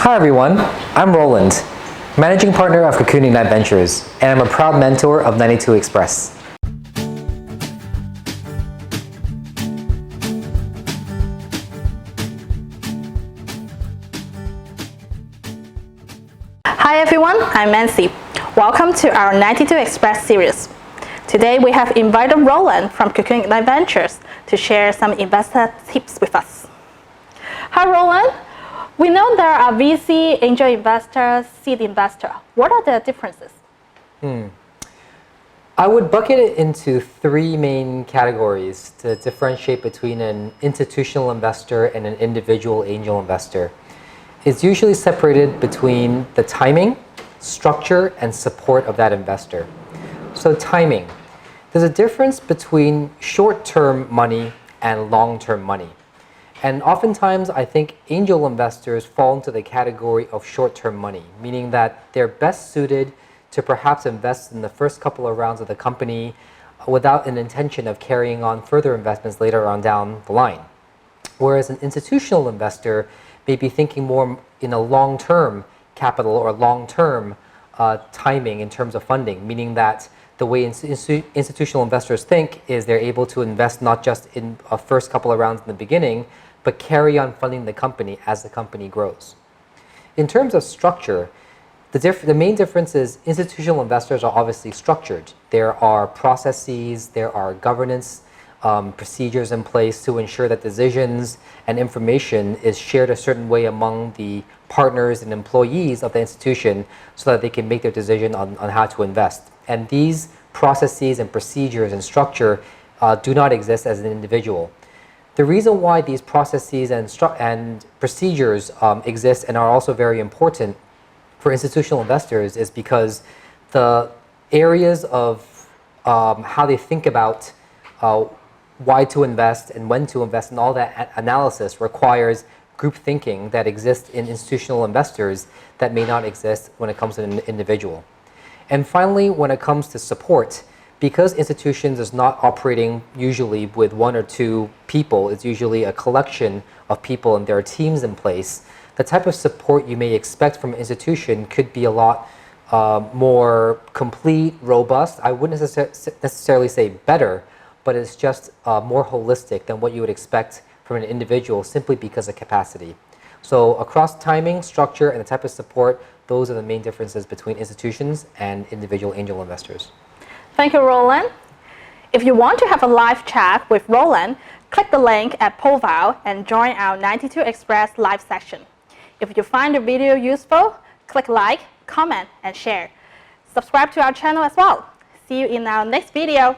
Hi everyone, I'm Roland, Managing Partner of CoCoon Ignite Ventures, and I'm a proud mentor of 92 Express. Hi everyone, I'm Nancy. Welcome to our 92 Express series. Today we have invited Roland from CoCoon Ignite Ventures to share some investor tips with us. Hi Roland, we know there are VC, angel investors, seed investor. What are the differences? I would bucket it into three main categories to differentiate between an institutional investor and an individual angel investor. It's usually separated between the timing, structure, and support of that investor. So timing. There's a difference between short-term money and long-term money. And oftentimes, I think angel investors fall into the category of short-term money, meaning that they're best suited to perhaps invest in the first couple of rounds of the company without an intention of carrying on further investments later on down the line. Whereas an institutional investor may be thinking more in a long-term capital or long-term timing in terms of funding, meaning that the way institutional investors think is they're able to invest not just in a first couple of rounds in the beginning, but carry on funding the company as the company grows. In terms of structure, the main difference is institutional investors are obviously structured. There are processes, there are governance procedures in place to ensure that decisions and information is shared a certain way among the partners and employees of the institution so that they can make their decision on how to invest. And these processes and procedures and structure do not exist as an individual. The reason why these processes and procedures exist and are also very important for institutional investors is because the areas of how they think about why to invest and when to invest and all that analysis requires group thinking that exists in institutional investors that may not exist when it comes to an individual. And finally, when it comes to support, because institutions is not operating usually with one or two people, it's usually a collection of people and there are teams in place, the type of support you may expect from an institution could be a lot more complete, robust. I wouldn't necessarily say better, but it's just more holistic than what you would expect from an individual simply because of capacity. So across timing, structure, and the type of support, those are the main differences between institutions and individual angel investors. Thank you, Roland. If you want to have a live chat with Roland, click the link at profile and join our 92 Express live session. If you find the video useful, click like, comment, and share. Subscribe to our channel as well. See you in our next video.